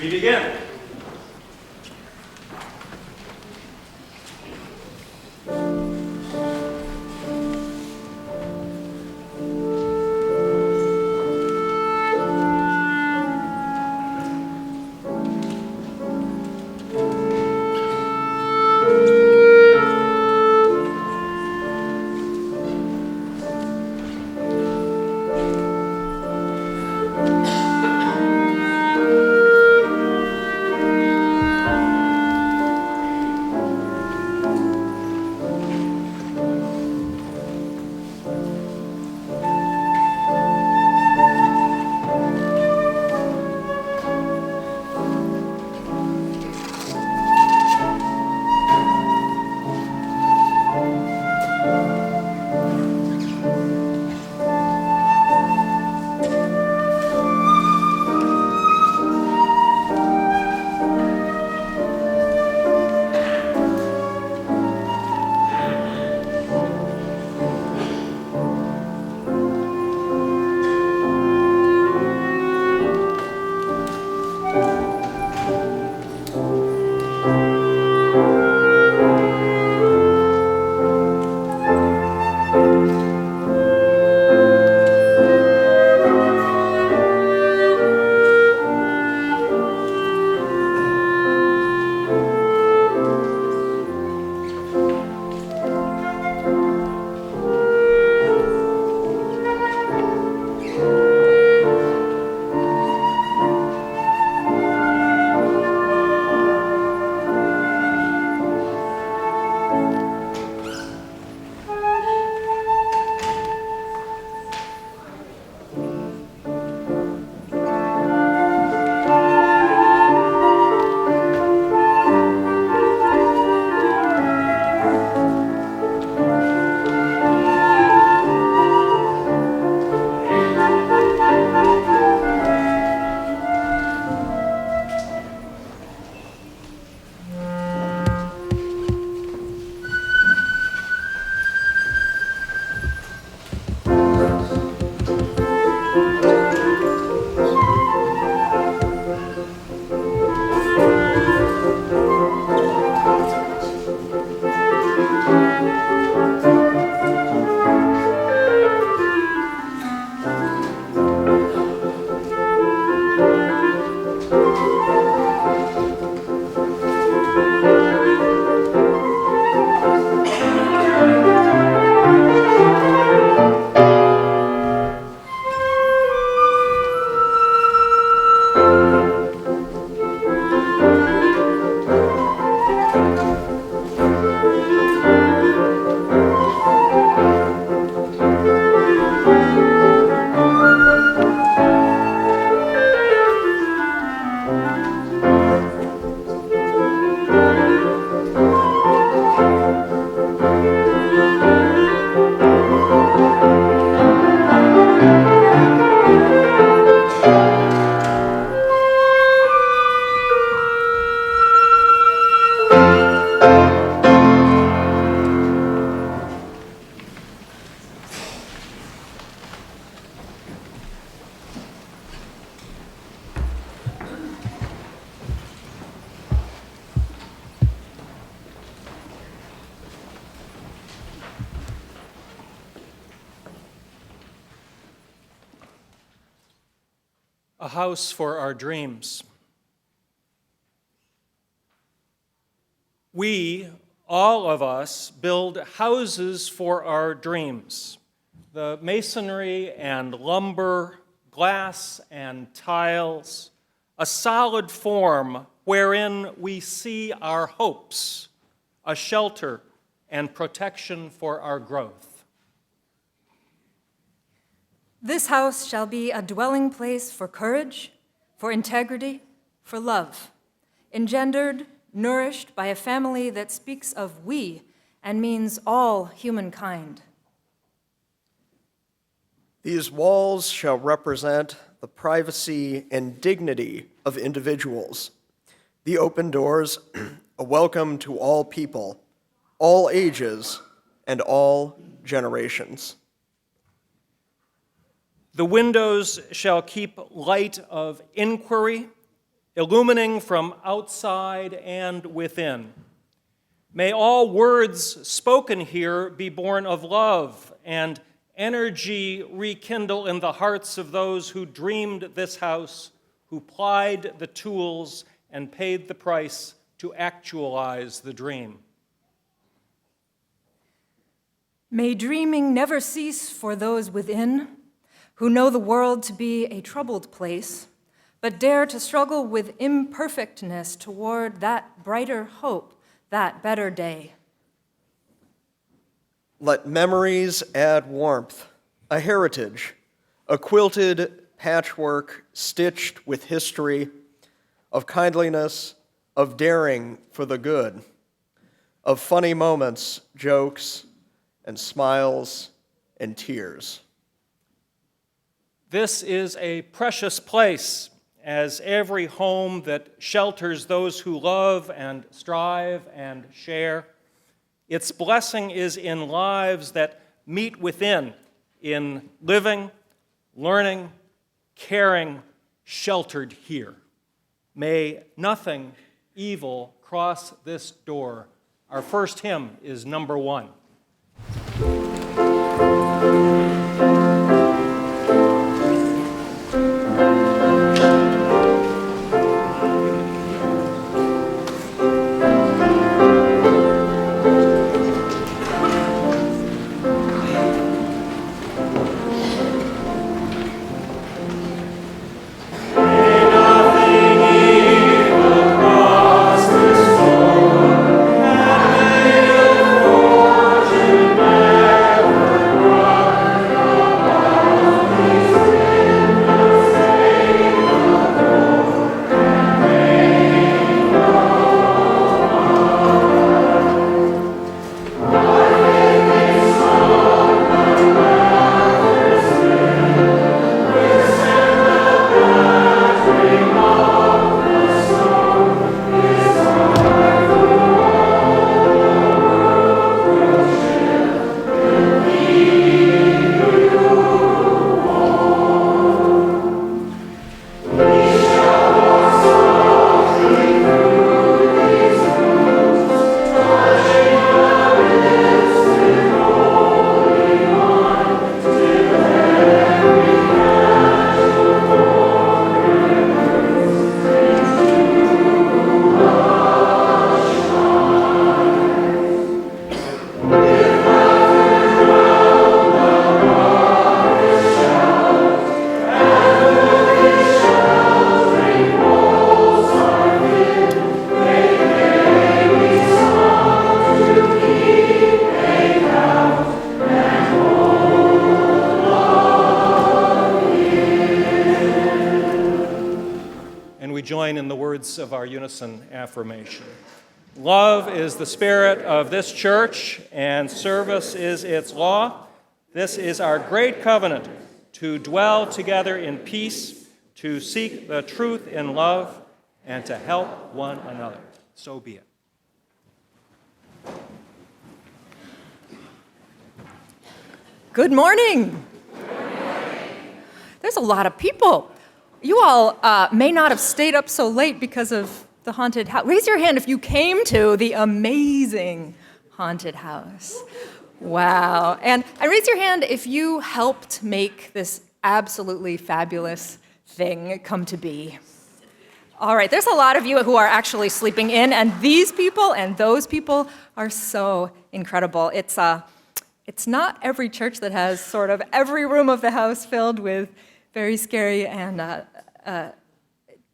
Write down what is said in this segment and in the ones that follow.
We begin. A house for our dreams. We, all of us, build houses for our dreams. The masonry and lumber, glass and tiles, a solid form wherein we see our hopes, a shelter and protection for our growth. This house shall be a dwelling place for courage, for integrity, for love, engendered, nourished by a family that speaks of we and means all humankind. These walls shall represent the privacy and dignity of individuals, the open doors, a welcome to all people, all ages, and all generations. The windows shall keep light of inquiry, illumining from outside and within. May all words spoken here be born of love and energy rekindle in the hearts of those who dreamed this house, who plied the tools and paid the price to actualize the dream. May dreaming never cease for those within who know the world to be a troubled place, but dare to struggle with imperfectness toward that brighter hope, that better day. Let memories add warmth, a heritage, a quilted patchwork stitched with history of kindliness, of daring for the good, of funny moments, jokes, and smiles and tears. This is a precious place, as every home that shelters those who love and strive and share. Its blessing is in lives that meet within, in living, learning, caring, sheltered here. May nothing evil cross this door. Our first hymn is number 1. Join in the words of our unison affirmation. Love is the spirit of this church, and service is its law. This is our great covenant, to dwell together in peace, to seek the truth in love, and to help one another. So be it. Good morning. There's a lot of people. You all may not have stayed up so late because of the haunted house. Raise your hand if you came to the amazing haunted house. Wow. And raise your hand if you helped make this absolutely fabulous thing come to be. All right, there's a lot of you who are actually sleeping in, and these people and those people are so incredible. It's not every church that has sort of every room of the house filled with very scary and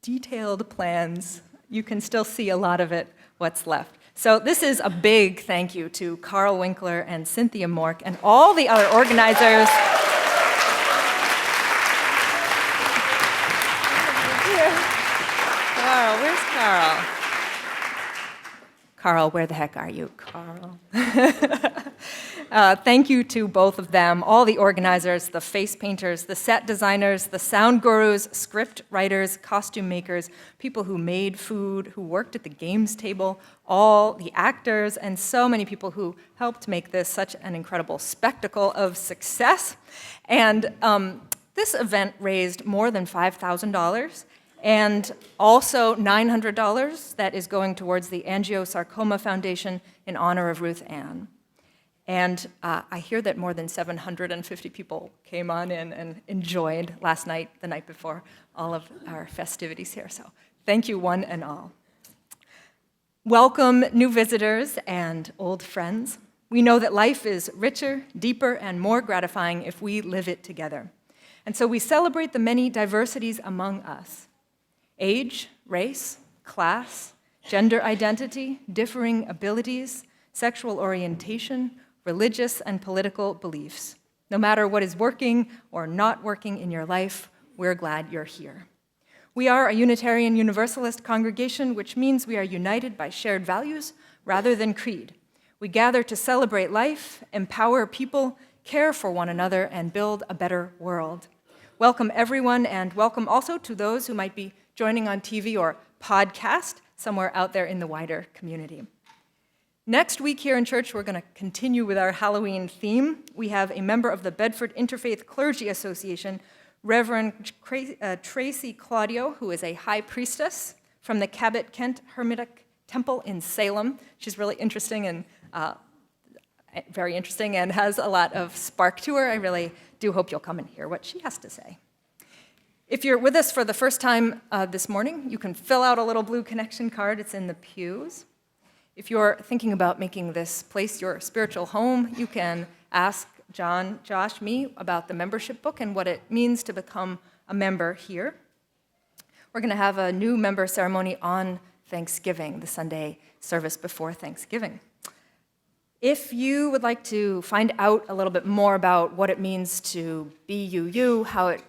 detailed plans. You can still see a lot of it, what's left. So this is a big thank you to Carl Winkler and Cynthia Mork and all the other organizers. Carl, where's Carl? Carl, where the heck are you, Carl? Thank you to both of them, all the organizers, the face painters, the set designers, the sound gurus, script writers, costume makers, people who made food, who worked at the games table, all the actors, and so many people who helped make this such an incredible spectacle of success. And this event raised more than $5,000, and also $900 that is going towards the Angiosarcoma Foundation in honor of Ruth Ann. And I hear that more than 750 people came on in and enjoyed last night, the night before, all of our festivities here. So thank you, one and all. Welcome, new visitors and old friends. We know that life is richer, deeper, and more gratifying if we live it together. And so we celebrate the many diversities among us: age, race, class, gender identity, differing abilities, sexual orientation, religious and political beliefs. No matter what is working or not working in your life, we're glad you're here. We are a Unitarian Universalist congregation, which means we are united by shared values rather than creed. We gather to celebrate life, empower people, care for one another, and build a better world. Welcome, everyone, and welcome also to those who might be joining on TV or podcast somewhere out there in the wider community. Next week here in church, we're going to continue with our Halloween theme. We have a member of the Bedford Interfaith Clergy Association, Reverend Tracy Claudio, who is a high priestess from the Cabot Kent Hermitic Temple in Salem. She's really interesting and very interesting and has a lot of spark to her. I really do hope you'll come and hear what she has to say. If you're with us for the first time this morning, you can fill out a little blue connection card. It's in the pews. If you're thinking about making this place your spiritual home, you can ask Josh, me, about the membership book and what it means to become a member here. We're going to have a new member ceremony on Thanksgiving, the Sunday service before Thanksgiving. If you would like to find out a little bit more about what it means to be UU, how it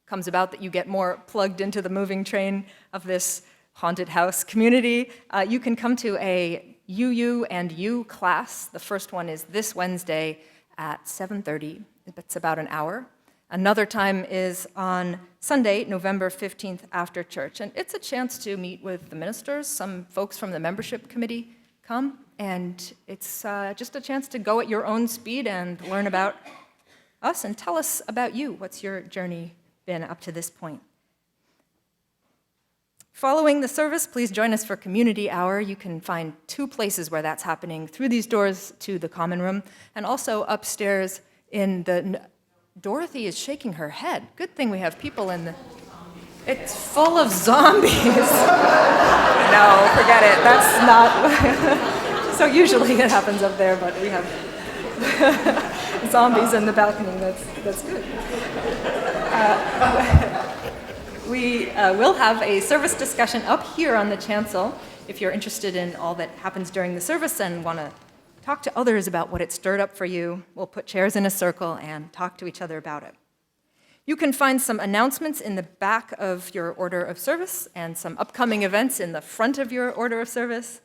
comes about that you get more plugged into the moving train of this haunted house community, you can come to a UU and U class. The first one is this Wednesday at 7:30. It's about an hour. Another time is on Sunday, November 15th after church. And it's a chance to meet with the ministers. Some folks from the membership committee come, and it's just a chance to go at your own speed and learn about us and tell us about you. What's your journey been up to this point? Following the service, please join us for Community Hour. You can find two places where that's happening: through these doors to the common room, and also upstairs in the... Dorothy is shaking her head. Good thing we have people in the... It's full of zombies. No, forget it. That's not... So usually it happens up there, but we have zombies in the balcony. That's good. We will have a service discussion up here on the chancel. If you're interested in all that happens during the service and want to talk to others about what it stirred up for you, we'll put chairs in a circle and talk to each other about it. You can find some announcements in the back of your order of service and some upcoming events in the front of your order of service.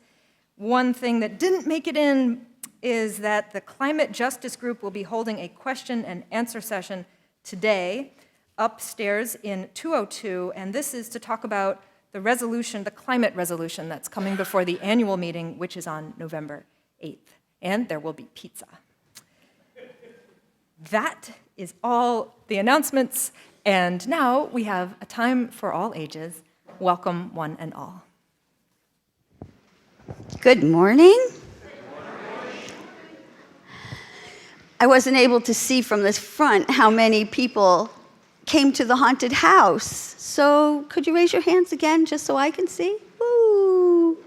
One thing that didn't make it in is that the Climate Justice Group will be holding a question and answer session today upstairs in 202, and this is to talk about the resolution, the climate resolution that's coming before the annual meeting, which is on November 8th, and there will be pizza. That is all the announcements, and now we have a time for all ages. Welcome, one and all. Good morning. I wasn't able to see from this front how many people came to the haunted house. So could you raise your hands again just so I can see? Woo!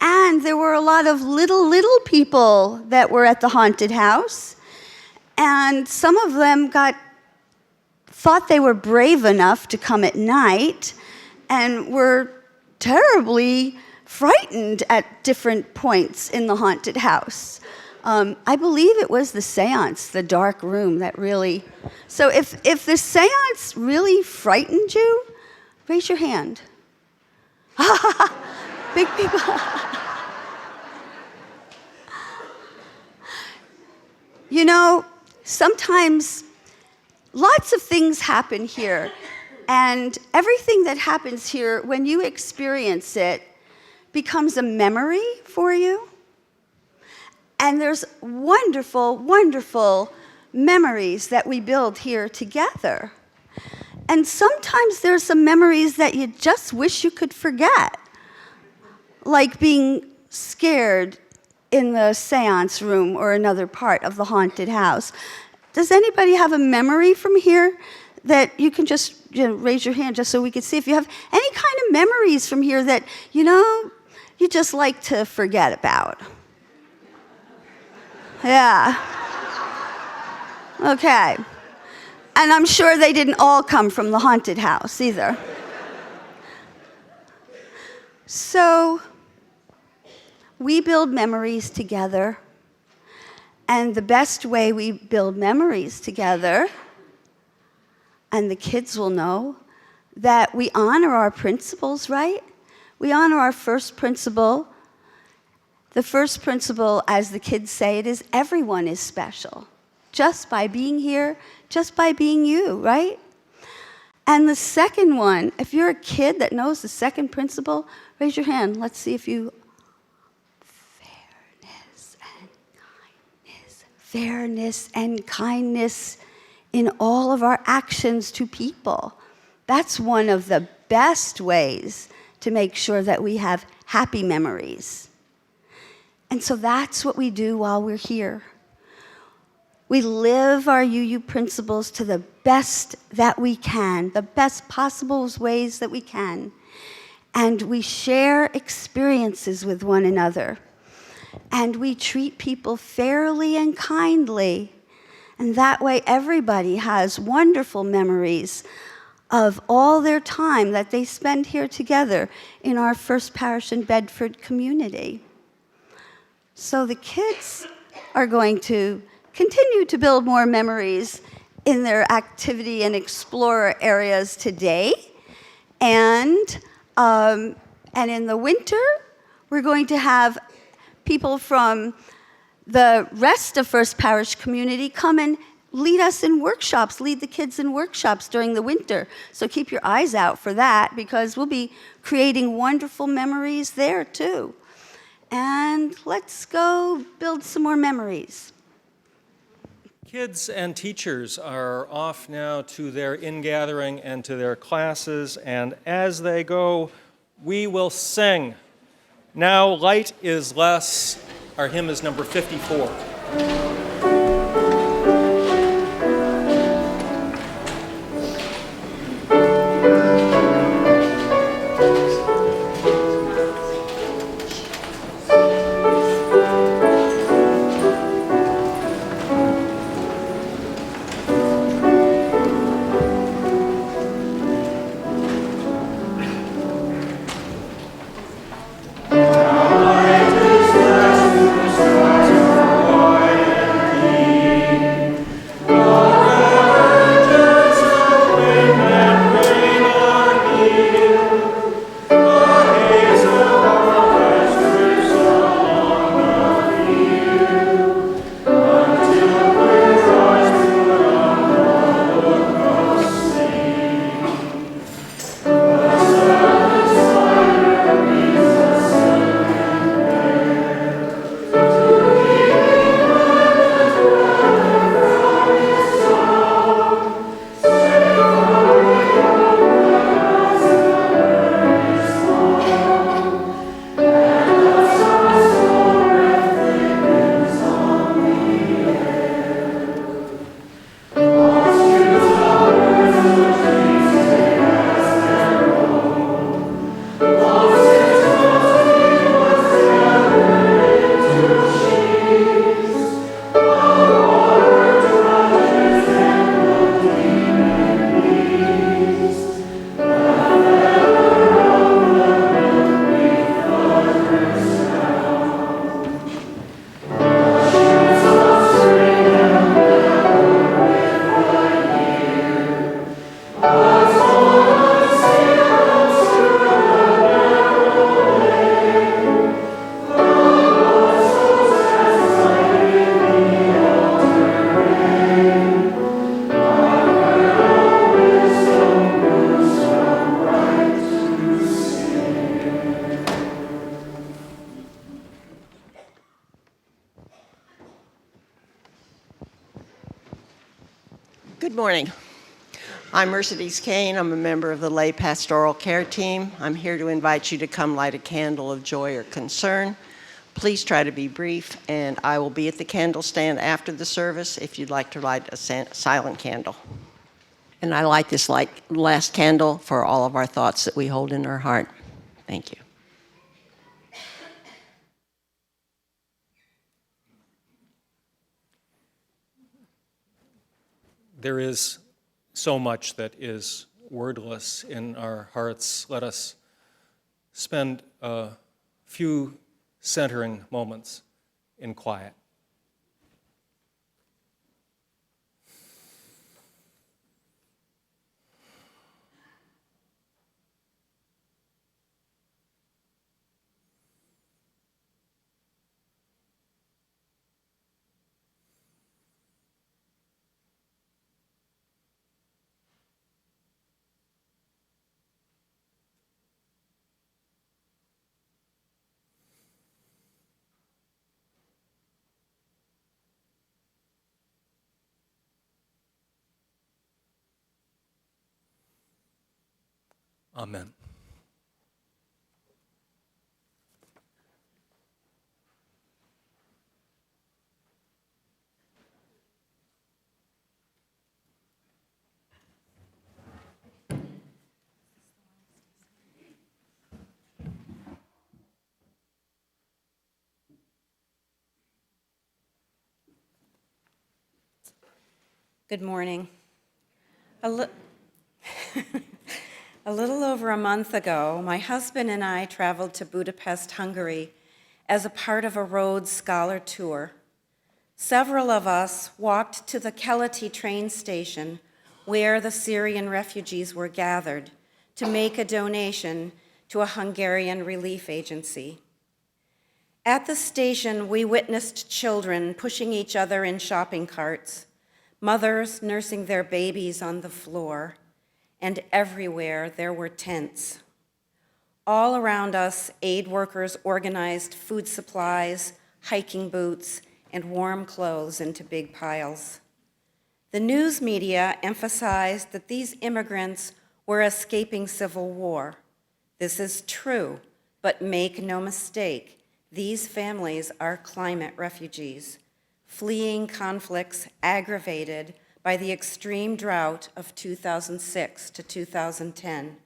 And there were a lot of little people that were at the haunted house. And some of them thought they were brave enough to come at night and were terribly frightened at different points in the haunted house. I believe it was the seance, the dark room, that really... So if the seance really frightened you, raise your hand. Big people. You know, sometimes lots of things happen here, and everything that happens here, when you experience it, becomes a memory for you. And there's wonderful, wonderful memories that we build here together. And sometimes there's some memories that you just wish you could forget, like being scared in the seance room or another part of the haunted house. Does anybody have a memory from here that you can just raise your hand just so we can see if you have any kind of memories from here that, you just like to forget about? Yeah. Okay. And I'm sure they didn't all come from the haunted house either. So, we build memories together. And the best way we build memories together, and the kids will know, that we honor our principles, right? We honor our first principle. The first principle, as the kids say it, is everyone is special. Just by being here, just by being you, right? And the second one, if you're a kid that knows the second principle, raise your hand. Let's see if you... Fairness and kindness in all of our actions to people. That's one of the best ways to make sure that we have happy memories. And so that's what we do while we're here. We live our UU principles to the best that we can, the best possible ways that we can. And we share experiences with one another. And we treat people fairly and kindly. And that way everybody has wonderful memories of all their time that they spend here together in our First Parish in Bedford community. So the kids are going to continue to build more memories in their activity and explorer areas today. And in the winter, we're going to have people from the rest of First Parish community come and lead us in workshops, lead the kids in workshops during the winter. So keep your eyes out for that, because we'll be creating wonderful memories there too. And let's go build some more memories. Kids and teachers are off now to their ingathering and to their classes, and as they go, we will sing. Now Light is Less. Our hymn is number 54. Good morning. I'm Mercedes Kane. I'm a member of the Lay Pastoral Care Team. I'm here to invite you to come light a candle of joy or concern. Please try to be brief, and I will be at the candle stand after the service if you'd like to light a silent candle. And I light this last candle for all of our thoughts that we hold in our heart. Thank you. There is so much that is wordless in our hearts. Let us spend a few centering moments in quiet. Amen. Good morning. A little over a month ago, my husband and I traveled to Budapest, Hungary, as a part of a Rhodes Scholar tour. Several of us walked to the Keleti train station where the Syrian refugees were gathered to make a donation to a Hungarian relief agency. At the station, we witnessed children pushing each other in shopping carts, mothers nursing their babies on the floor, and everywhere there were tents. All around us, aid workers organized food supplies, hiking boots, and warm clothes into big piles. The news media emphasized that these immigrants were escaping civil war. This is true, but make no mistake, these families are climate refugees, fleeing conflicts aggravated by the extreme drought of 2006 to 2010.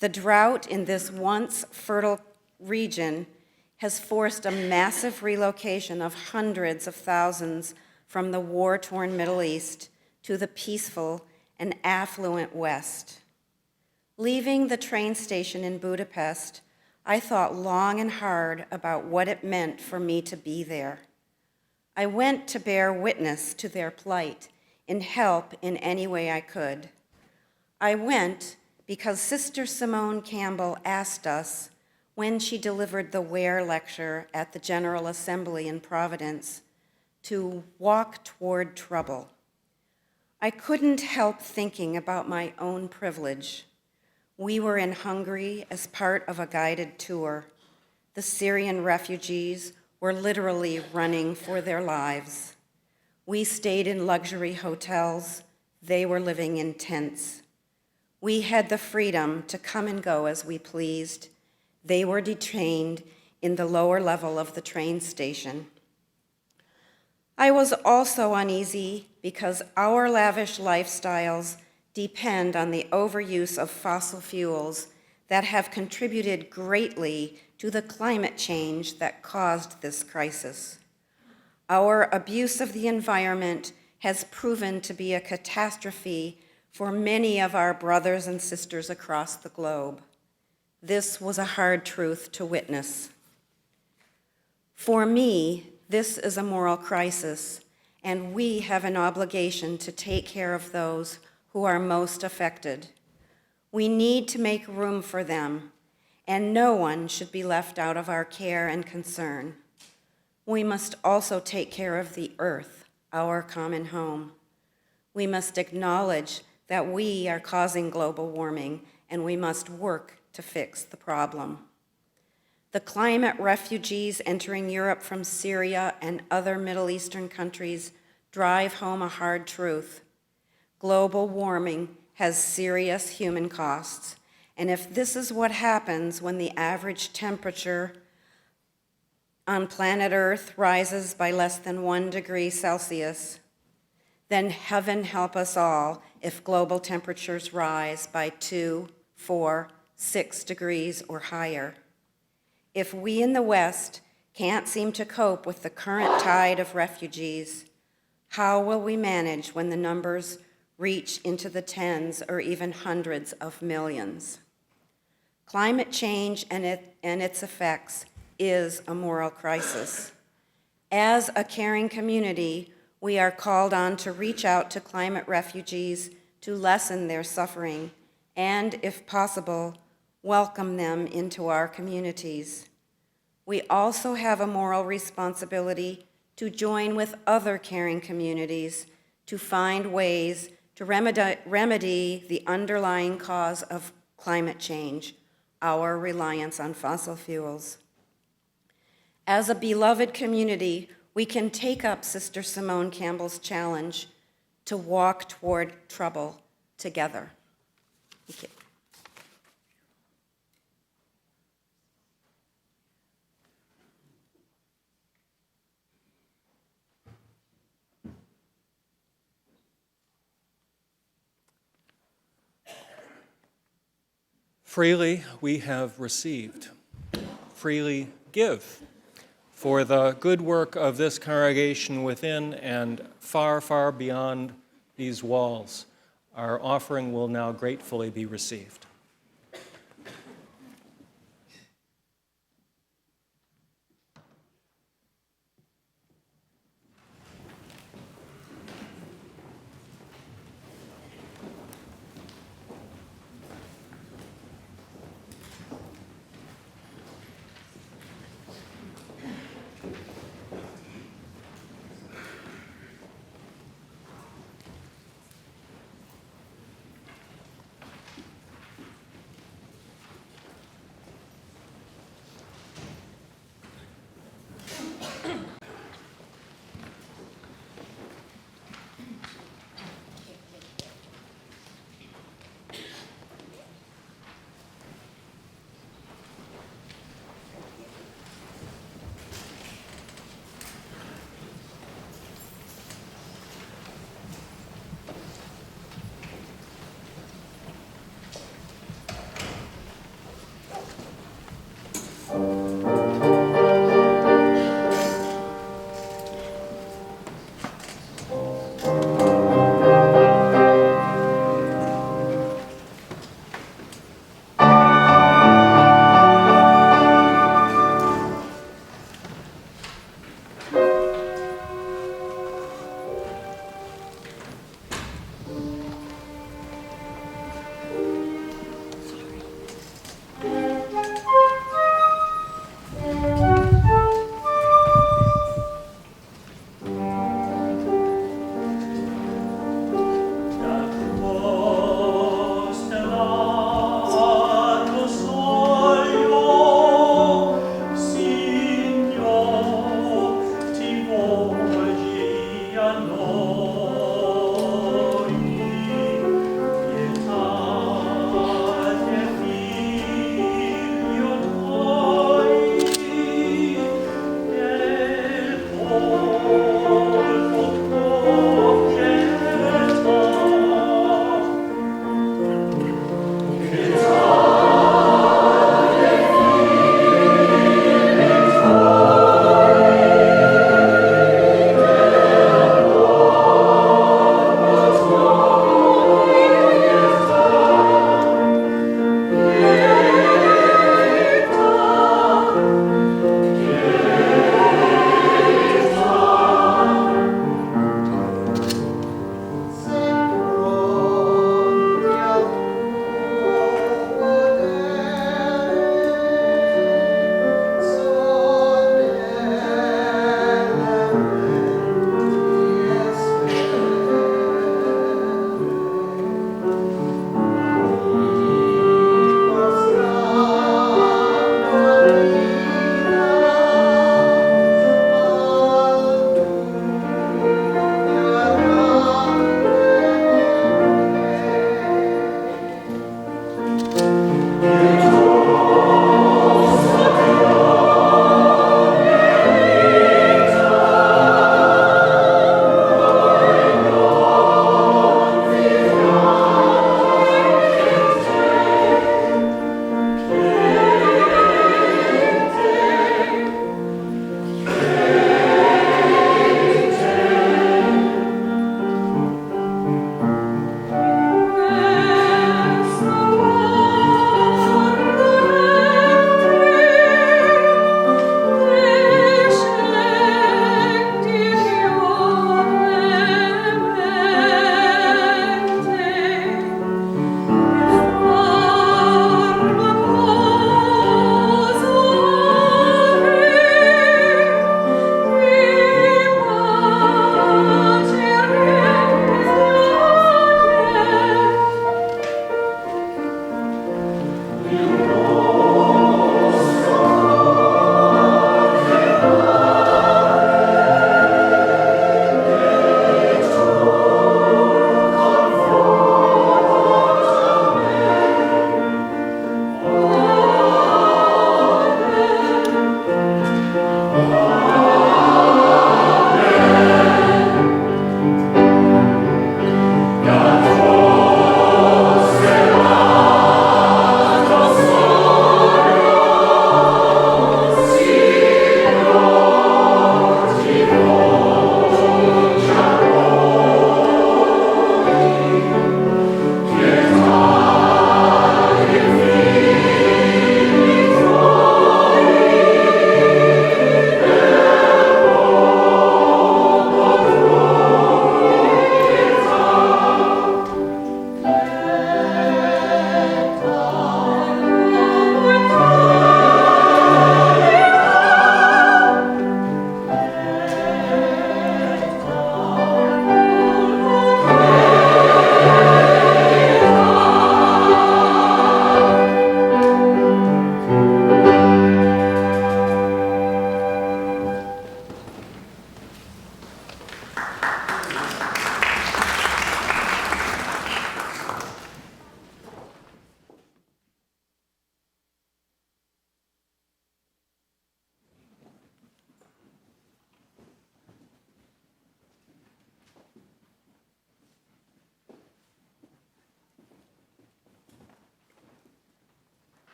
The drought in this once fertile region has forced a massive relocation of hundreds of thousands from the war-torn Middle East to the peaceful and affluent West. Leaving the train station in Budapest, I thought long and hard about what it meant for me to be there. I went to bear witness to their plight and help in any way I could. I went because Sister Simone Campbell asked us, when she delivered the Ware lecture at the General Assembly in Providence, to walk toward trouble. I couldn't help thinking about my own privilege. We were in Hungary as part of a guided tour. The Syrian refugees were literally running for their lives. We stayed in luxury hotels. They were living in tents. We had the freedom to come and go as we pleased. They were detained in the lower level of the train station. I was also uneasy because our lavish lifestyles depend on the overuse of fossil fuels that have contributed greatly to the climate change that caused this crisis. Our abuse of the environment has proven to be a catastrophe for many of our brothers and sisters across the globe. This was a hard truth to witness. For me, this is a moral crisis, and we have an obligation to take care of those who are most affected. We need to make room for them, and no one should be left out of our care and concern. We must also take care of the earth, our common home. We must acknowledge that we are causing global warming, and we must work to fix the problem. The climate refugees entering Europe from Syria and other Middle Eastern countries drive home a hard truth. global warming has serious human costs. And if this is what happens when the average temperature on planet Earth rises by less than 1 degree Celsius, then heaven help us all if global temperatures rise by 2, 4, 6 degrees or higher. If we in the West can't seem to cope with the current tide of refugees, how will we manage when the numbers reach into the tens or even hundreds of millions? Climate change and its effects is a moral crisis. As a caring community, we are called on to reach out to climate refugees to lessen their suffering and, if possible, welcome them into our communities. We also have a moral responsibility to join with other caring communities to find ways to remedy the underlying cause of climate change, our reliance on fossil fuels. As a beloved community, we can take up Sister Simone Campbell's challenge to walk toward trouble together. Thank you. Freely we have received, freely give. For the good work of this congregation within and far, far beyond these walls, our offering will now gratefully be received.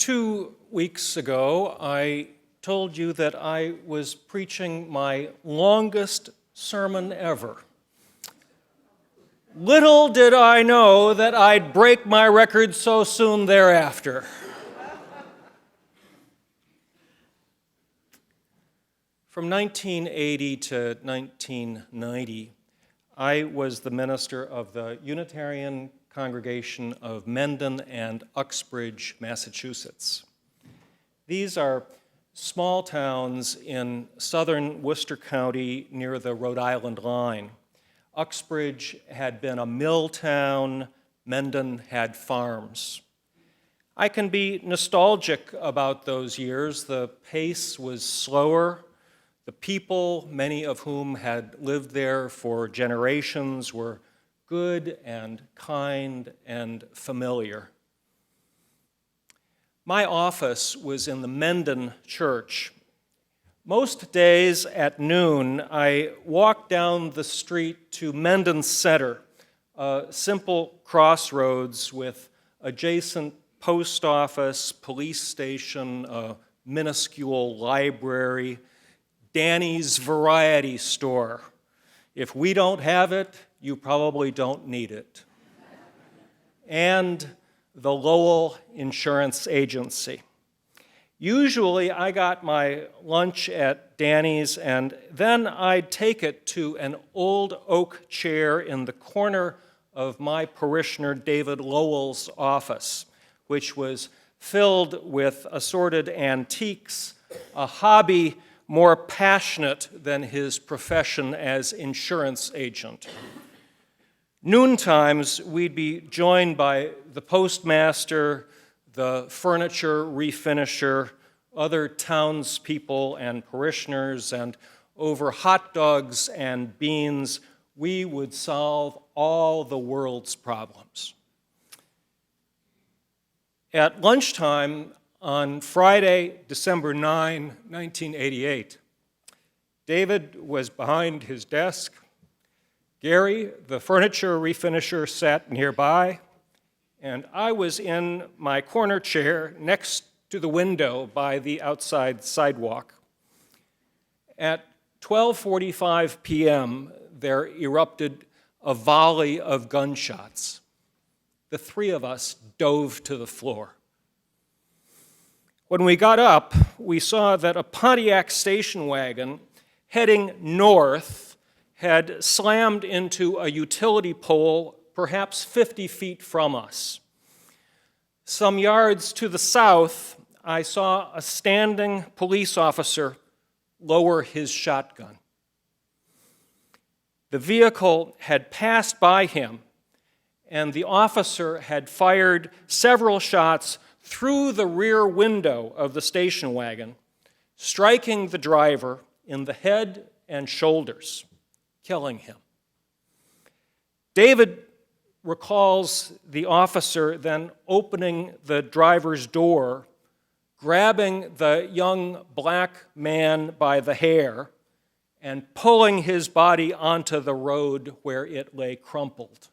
2 weeks ago, I told you that I was preaching my longest sermon ever. Little did I know that I'd break my record so soon thereafter. From 1980 to 1990, I was the minister of the Unitarian congregation of Mendon and Uxbridge, Massachusetts. These are small towns in southern Worcester County near the Rhode Island line. Uxbridge had been a mill town, Mendon had farms. I can be nostalgic about those years. The pace was slower. The people, many of whom had lived there for generations, were good and kind and familiar. My office was in the Mendon church. Most days at noon, I walked down the street to Mendon Center, a simple crossroads with adjacent post office, police station, a minuscule library, Danny's variety store. If we don't have it, you probably don't need it. And the Lowell Insurance Agency. Usually I got my lunch at Danny's and then I'd take it to an old oak chair in the corner of my parishioner David Lowell's office, which was filled with assorted antiques, a hobby more passionate than his profession as insurance agent. Noontimes, we'd be joined by the postmaster, the furniture refinisher, other townspeople and parishioners, and over hot dogs and beans, we would solve all the world's problems. At lunchtime on Friday, December 9, 1988, David was behind his desk. Gary, the furniture refinisher, sat nearby, and I was in my corner chair next to the window by the outside sidewalk. At 12:45 p.m., there erupted a volley of gunshots. The three of us dove to the floor. When we got up, we saw that a Pontiac station wagon heading north had slammed into a utility pole perhaps 50 feet from us. Some yards to the south, I saw a standing police officer lower his shotgun. The vehicle had passed by him, and the officer had fired several shots through the rear window of the station wagon, striking the driver in the head and shoulders, killing him. David recalls the officer then opening the driver's door, grabbing the young black man by the hair, and pulling his body onto the road where it lay crumpled.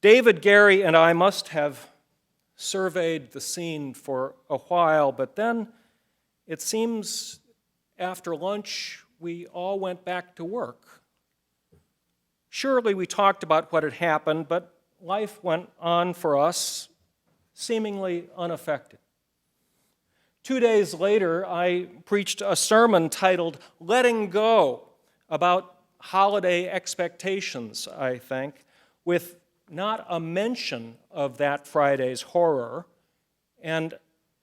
David, Gary, and I must have surveyed the scene for a while, but then it seems after lunch we all went back to work. Surely we talked about what had happened, but life went on for us, seemingly unaffected. 2 days later, I preached a sermon titled Letting Go, about holiday expectations, I think, with not a mention of that Friday's horror, and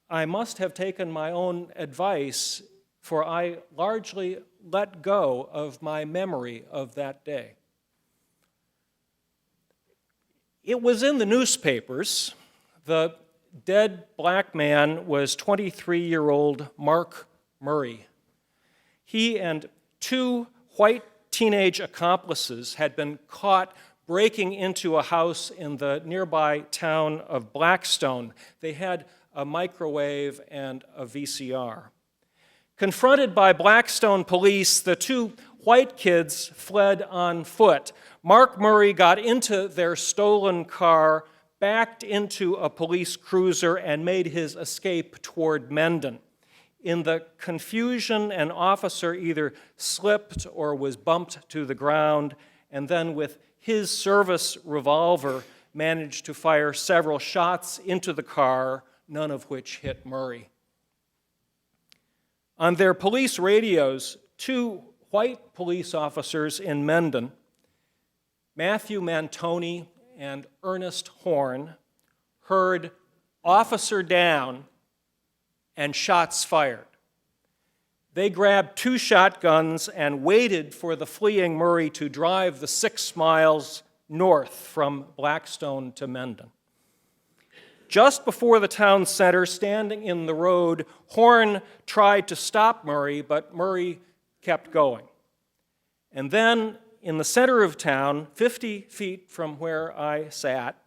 I must have taken my own advice, for I largely let go of my memory of that day. It was in the newspapers. The dead black man was 23-year-old Mark Murray. He and two white teenage accomplices had been caught breaking into a house in the nearby town of Blackstone. They had a microwave and a VCR. Confronted by Blackstone police, the two white kids fled on foot. Mark Murray got into their stolen car, backed into a police cruiser and made his escape toward Mendon. In the confusion, an officer either slipped or was bumped to the ground, and then with his service revolver managed to fire several shots into the car, none of which hit Murray. On their police radios, two white police officers in Mendon, Matthew Mantoni and Ernest Horn, heard "Officer down" and shots fired. They grabbed two shotguns and waited for the fleeing Murray to drive the 6 miles north from Blackstone to Mendon. Just before the town center, standing in the road, Horn tried to stop Murray, but Murray kept going. And then, in the center of town, 50 feet from where I sat,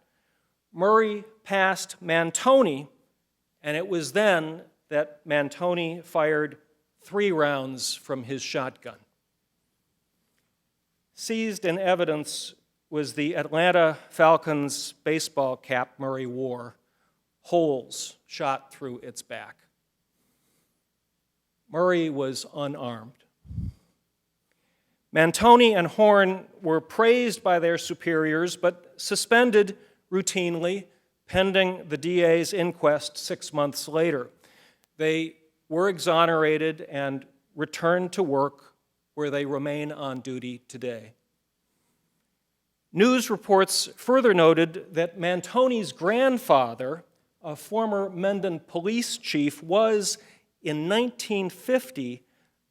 Murray passed Mantoni, and it was then that Mantoni fired 3 rounds from his shotgun. Seized in evidence was the Atlanta Falcons baseball cap Murray wore, holes shot through its back. Murray was unarmed. Mantoni and Horn were praised by their superiors, but suspended routinely, pending the DA's inquest 6 months later. They were exonerated and returned to work, where they remain on duty today. News reports further noted that Mantoni's grandfather, a former Mendon police chief, was, in 1950,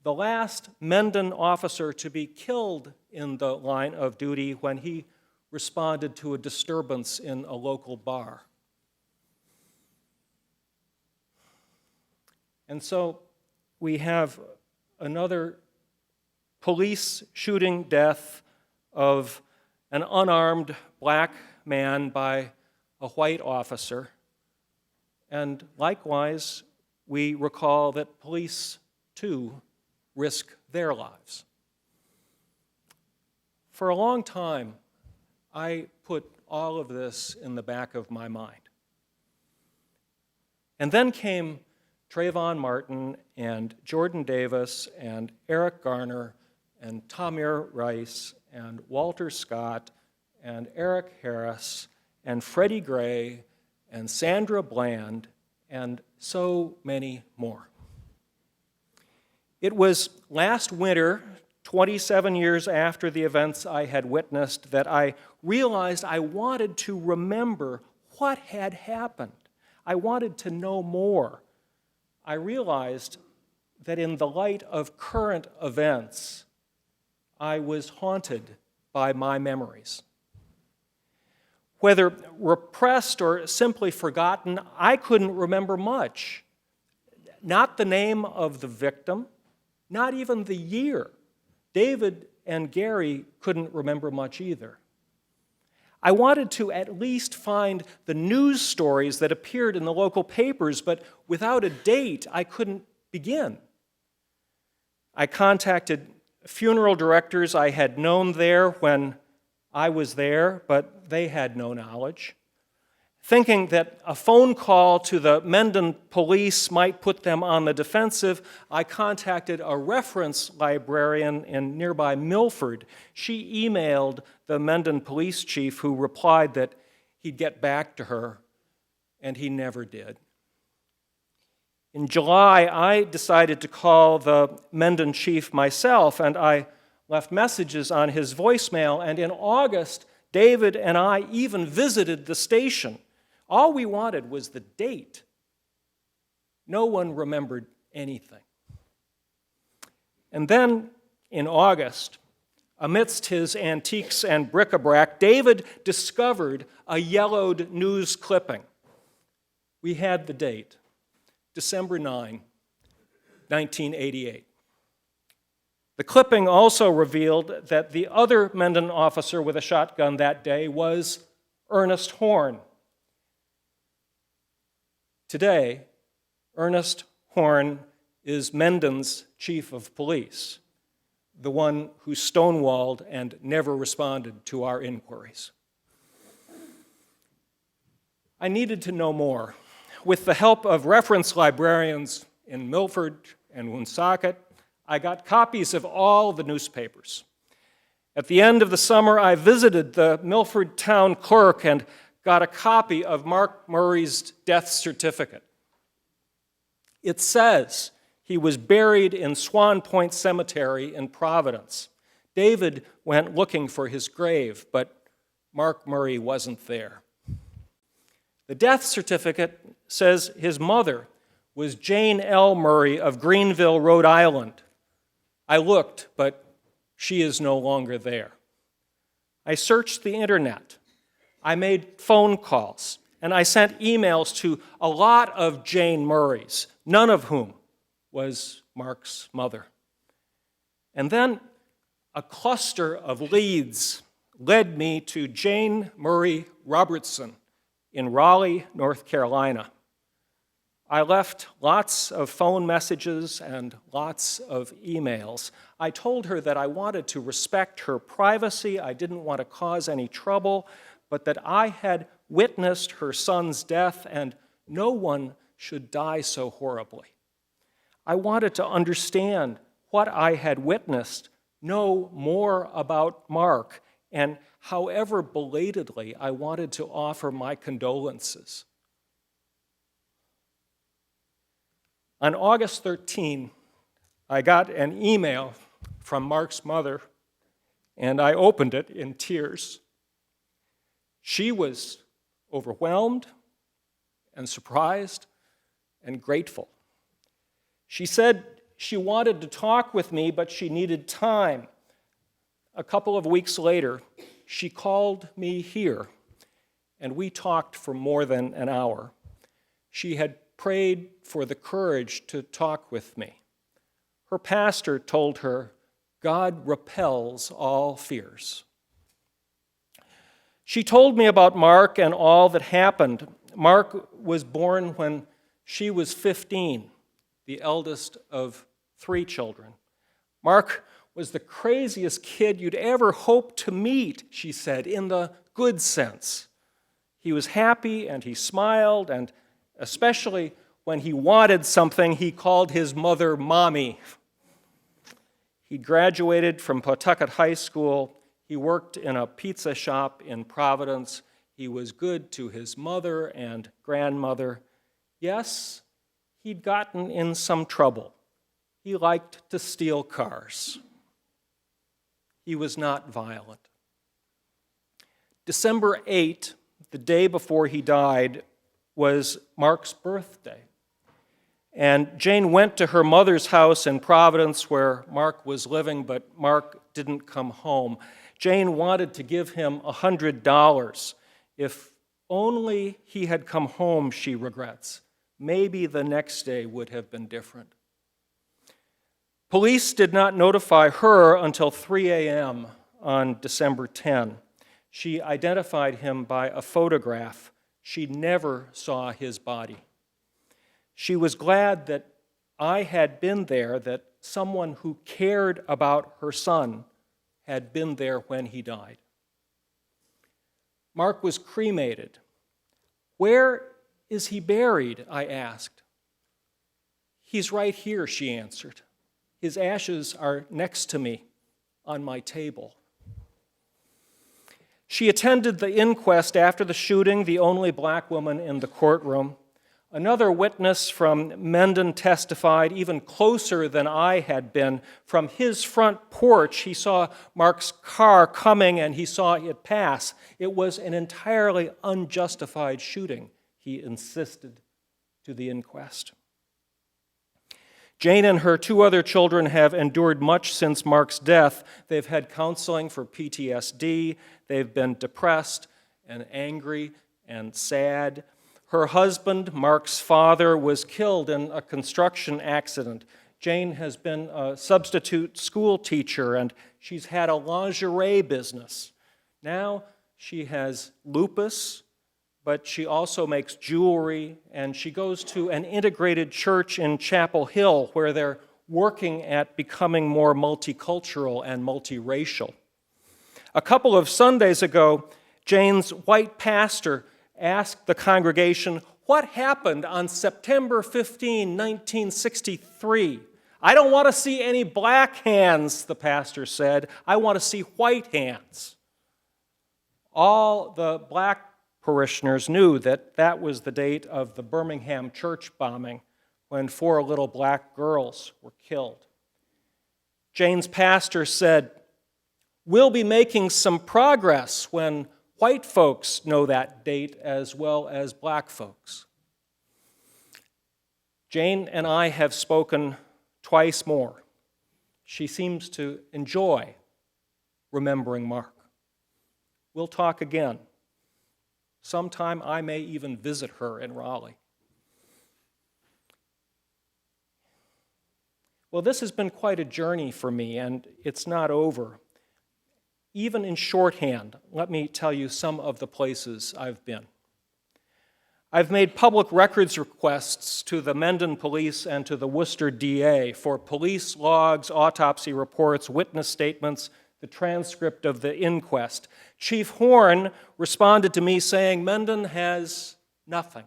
the last Mendon officer to be killed in the line of duty when he responded to a disturbance in a local bar. And so we have another police shooting death of an unarmed black man by a white officer. And likewise, we recall that police, too, risk their lives. For a long time, I put all of this in the back of my mind. And then came Trayvon Martin and Jordan Davis and Eric Garner and Tamir Rice and Walter Scott and Eric Harris and Freddie Gray and Sandra Bland and so many more. It was last winter, 27 years after the events I had witnessed, that I realized I wanted to remember what had happened. I wanted to know more. I realized that in the light of current events, I was haunted by my memories. Whether repressed or simply forgotten, I couldn't remember much. Not the name of the victim, not even the year. David and Gary couldn't remember much either. I wanted to at least find the news stories that appeared in the local papers, but without a date, I couldn't begin. I contacted funeral directors I had known there when I was there, but they had no knowledge. Thinking that a phone call to the Mendon police might put them on the defensive, I contacted a reference librarian in nearby Milford. She emailed the Mendon police chief, who replied that he'd get back to her, and he never did. In July, I decided to call the Mendon chief myself, and I left messages on his voicemail, and in August, David and I even visited the station. All we wanted was the date. No one remembered anything. And then, in August, amidst his antiques and bric-a-brac, David discovered a yellowed news clipping. We had the date, December 9, 1988. The clipping also revealed that the other Mendon officer with a shotgun that day was Ernest Horn. Today, Ernest Horn is Mendon's chief of police, the one who stonewalled and never responded to our inquiries. I needed to know more. With the help of reference librarians in Milford and Woonsocket, I got copies of all the newspapers. At the end of the summer, I visited the Milford town clerk and got a copy of Mark Murray's death certificate. It says he was buried in Swan Point Cemetery in Providence. David went looking for his grave, but Mark Murray wasn't there. The death certificate says his mother was Jane L. Murray of Greenville, Rhode Island. I looked, but she is no longer there. I searched the internet. I made phone calls, and I sent emails to a lot of Jane Murrays, none of whom was Mark's mother. And then a cluster of leads led me to Jane Murray Robertson in Raleigh, North Carolina. I left lots of phone messages and lots of emails. I told her that I wanted to respect her privacy, I didn't want to cause any trouble, but that I had witnessed her son's death and no one should die so horribly. I wanted to understand what I had witnessed, know more about Mark, and however belatedly, I wanted to offer my condolences. On August 13, I got an email from Mark's mother, and I opened it in tears. She was overwhelmed and surprised and grateful. She said she wanted to talk with me, but she needed time. A couple of weeks later, she called me here, and we talked for more than an hour. She had prayed for the courage to talk with me. Her pastor told her, God repels all fears. She told me about Mark and all that happened. Mark was born when she was 15, the eldest of 3 children. Mark was the craziest kid you'd ever hope to meet, she said, in the good sense. He was happy and he smiled, and especially when he wanted something, he called his mother Mommy. He graduated from Pawtucket High School. He worked in a pizza shop in Providence. He was good to his mother and grandmother. Yes, he'd gotten in some trouble. He liked to steal cars. He was not violent. December 8, the day before he died, was Mark's birthday. And Jane went to her mother's house in Providence where Mark was living, but Mark didn't come home. Jane wanted to give him $100. If only he had come home, she regrets. Maybe the next day would have been different. Police did not notify her until 3 a.m. on December 10. She identified him by a photograph. She never saw his body. She was glad that I had been there, that someone who cared about her son had been there when he died. Mark was cremated. Where is he buried? I asked. He's right here, she answered. His ashes are next to me on my table. She attended the inquest after the shooting, the only black woman in the courtroom. Another witness from Mendon testified, even closer than I had been. From his front porch, he saw Mark's car coming and he saw it pass. It was an entirely unjustified shooting, he insisted to the inquest. Jane and her 2 other children have endured much since Mark's death. They've had counseling for PTSD. They've been depressed and angry and sad. Her husband, Mark's father, was killed in a construction accident. Jane has been a substitute school teacher, and she's had a lingerie business. Now she has lupus, but she also makes jewelry, and she goes to an integrated church in Chapel Hill where they're working at becoming more multicultural and multiracial. A couple of Sundays ago, Jane's white pastor asked the congregation what happened on September 15, 1963. I don't want to see any black hands, the pastor said. I want to see white hands. All the black parishioners knew that that was the date of the Birmingham church bombing when 4 little black girls were killed. Jane's pastor said, "We'll be making some progress when white folks know that date as well as black folks." Jane and I have spoken twice more. She seems to enjoy remembering Mark. We'll talk again. Sometime I may even visit her in Raleigh. Well, this has been quite a journey for me, and it's not over. Even in shorthand, let me tell you some of the places I've been. I've made public records requests to the Mendon Police and to the Worcester DA for police logs, autopsy reports, witness statements, the transcript of the inquest. Chief Horn responded to me saying, "Mendon has nothing."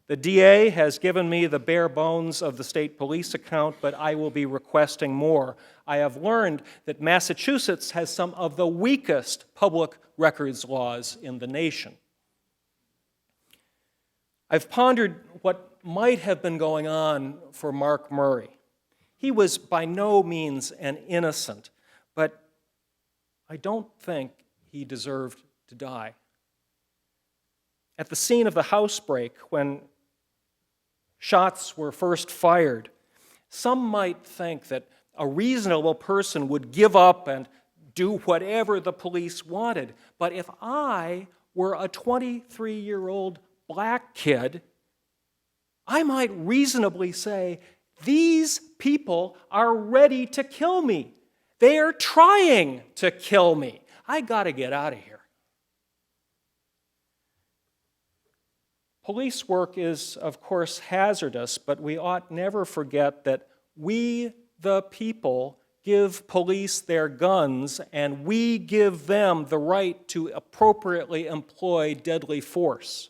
The DA has given me the bare bones of the state police account, but I will be requesting more. I have learned that Massachusetts has some of the weakest public records laws in the nation. I've pondered what might have been going on for Mark Murray. He was by no means an innocent, but I don't think he deserved to die. At the scene of the housebreak, when shots were first fired, some might think that a reasonable person would give up and do whatever the police wanted. But if I were a 23-year-old black kid, I might reasonably say, these people are ready to kill me. They are trying to kill me. I got to get out of here. Police work is, of course, hazardous, but we ought never forget that we, the people, give police their guns, and we give them the right to appropriately employ deadly force.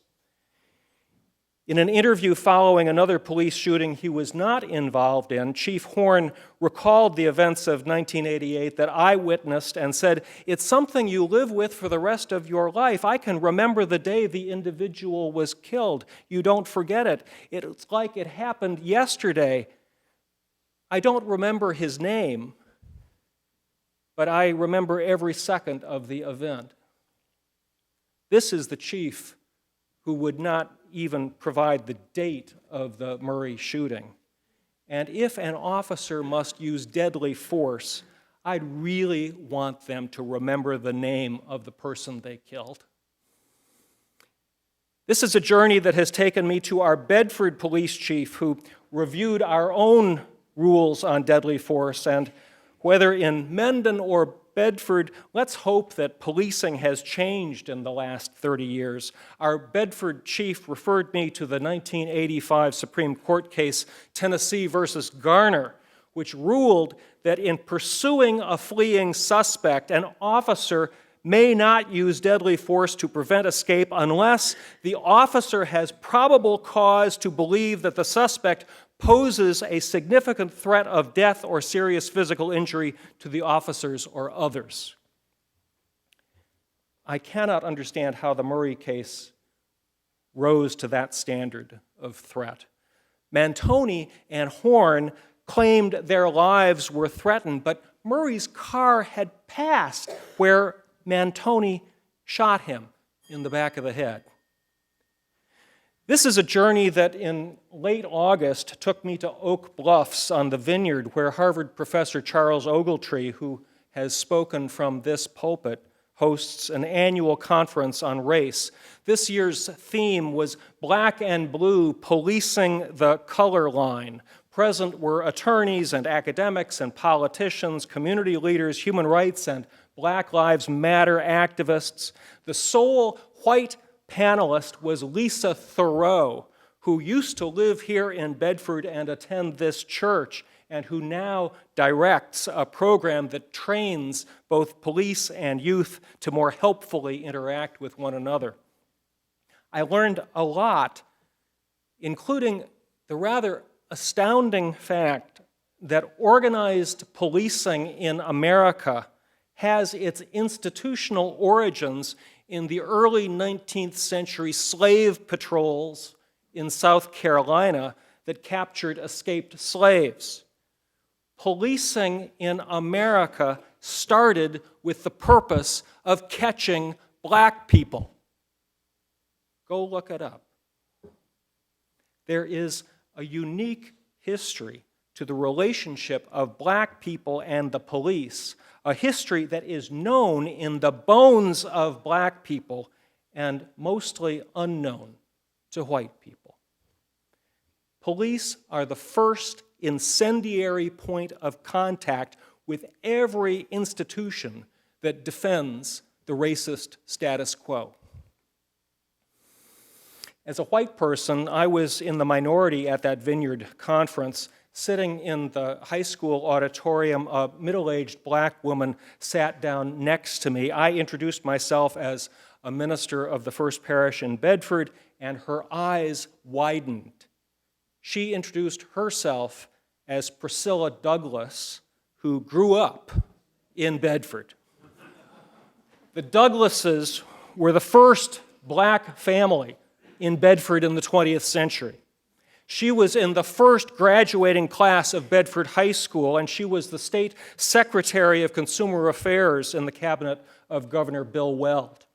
In an interview following another police shooting he was not involved in, Chief Horn recalled the events of 1988 that I witnessed and said, "It's something you live with for the rest of your life. I can remember the day the individual was killed. You don't forget it. It's like it happened yesterday. I don't remember his name, but I remember every second of the event." This is the chief who would not even provide the date of the Murray shooting. And if an officer must use deadly force, I'd really want them to remember the name of the person they killed. This is a journey that has taken me to our Bedford police chief, who reviewed our own rules on deadly force, and whether in Mendon or Bedford, let's hope that policing has changed in the last 30 years. Our Bedford chief referred me to the 1985 Supreme Court case, Tennessee versus Garner, which ruled that in pursuing a fleeing suspect, an officer may not use deadly force to prevent escape unless the officer has probable cause to believe that the suspect poses a significant threat of death or serious physical injury to the officers or others. I cannot understand how the Murray case rose to that standard of threat. Mantoni and Horn claimed their lives were threatened, but Murray's car had passed where Mantoni shot him in the back of the head. This is a journey that in late August took me to Oak Bluffs on the Vineyard, where Harvard professor Charles Ogletree, who has spoken from this pulpit, hosts an annual conference on race. This year's theme was Black and Blue, Policing the Color Line. Present were attorneys and academics and politicians, community leaders, human rights and Black Lives Matter activists. The sole white panelist was Lisa Thoreau, who used to live here in Bedford and attend this church, and who now directs a program that trains both police and youth to more helpfully interact with one another. I learned a lot, including the rather astounding fact that organized policing in America has its institutional origins in the early 19th century slave patrols in South Carolina that captured escaped slaves. Policing in America started with the purpose of catching black people. Go look it up. There is a unique history to the relationship of black people and the police, a history that is known in the bones of black people and mostly unknown to white people. Police are the first incendiary point of contact with every institution that defends the racist status quo. As a white person, I was in the minority at that Vineyard conference. Sitting in the high school auditorium, a middle-aged black woman sat down next to me. I introduced myself as a minister of the First Parish in Bedford, and her eyes widened. She introduced herself as Priscilla Douglas, who grew up in Bedford. The Douglases were the first black family in Bedford in the 20th century. She was in the first graduating class of Bedford High School, and she was the state secretary of consumer affairs in the cabinet of Governor Bill Weld.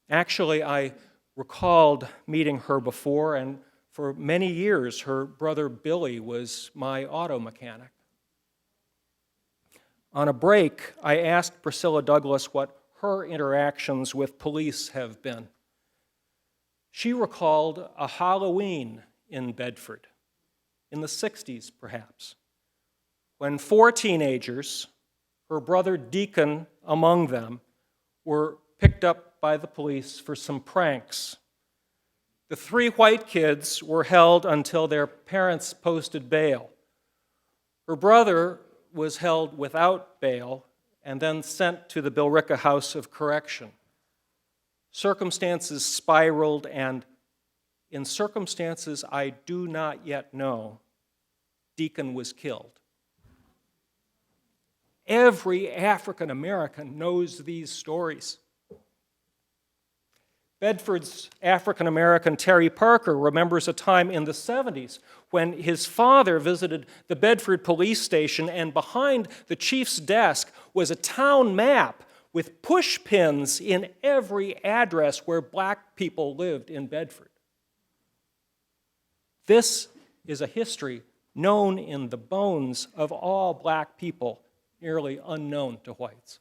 Actually, I recalled meeting her before, and for many years, her brother Billy was my auto mechanic. On a break, I asked Priscilla Douglas what her interactions with police have been. She recalled a Halloween in Bedford, in the 60s perhaps, when 4 teenagers, her brother Deacon among them, were picked up by the police for some pranks. The 3 white kids were held until their parents posted bail. Her brother was held without bail and then sent to the Billerica House of Correction. Circumstances spiraled, and in circumstances I do not yet know, Deacon was killed. Every African American knows these stories. Bedford's African American Terry Parker remembers a time in the 70s when his father visited the Bedford police station, and behind the chief's desk was a town map with push pins in every address where black people lived in Bedford. This is a history known in the bones of all black people, nearly unknown to whites.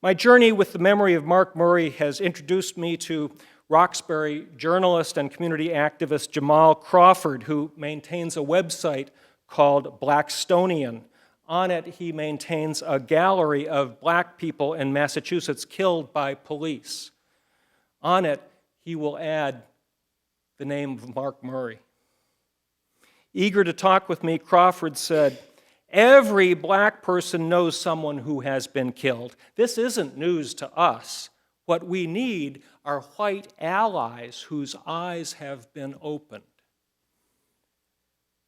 My journey with the memory of Mark Murray has introduced me to Roxbury journalist and community activist Jamal Crawford, who maintains a website called Blackstonian. On it, he maintains a gallery of black people in Massachusetts killed by police. On it, he will add the name of Mark Murray. Eager to talk with me, Crawford said, "Every black person knows someone who has been killed. This isn't news to us. What we need are white allies whose eyes have been opened."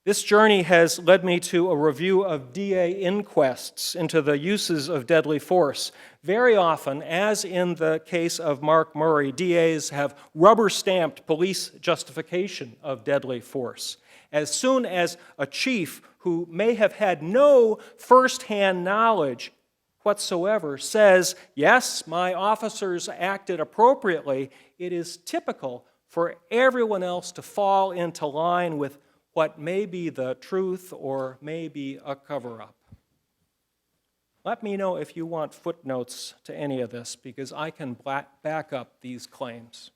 This journey has led me to a review of DA inquests into the uses of deadly force. Very often, as in the case of Mark Murray, DAs have rubber-stamped police justification of deadly force. As soon as a chief who may have had no first-hand knowledge whatsoever says, "Yes, my officers acted appropriately," it is typical for everyone else to fall into line with what may be the truth or may be a cover-up. Let me know if you want footnotes to any of this, because I can back up these claims.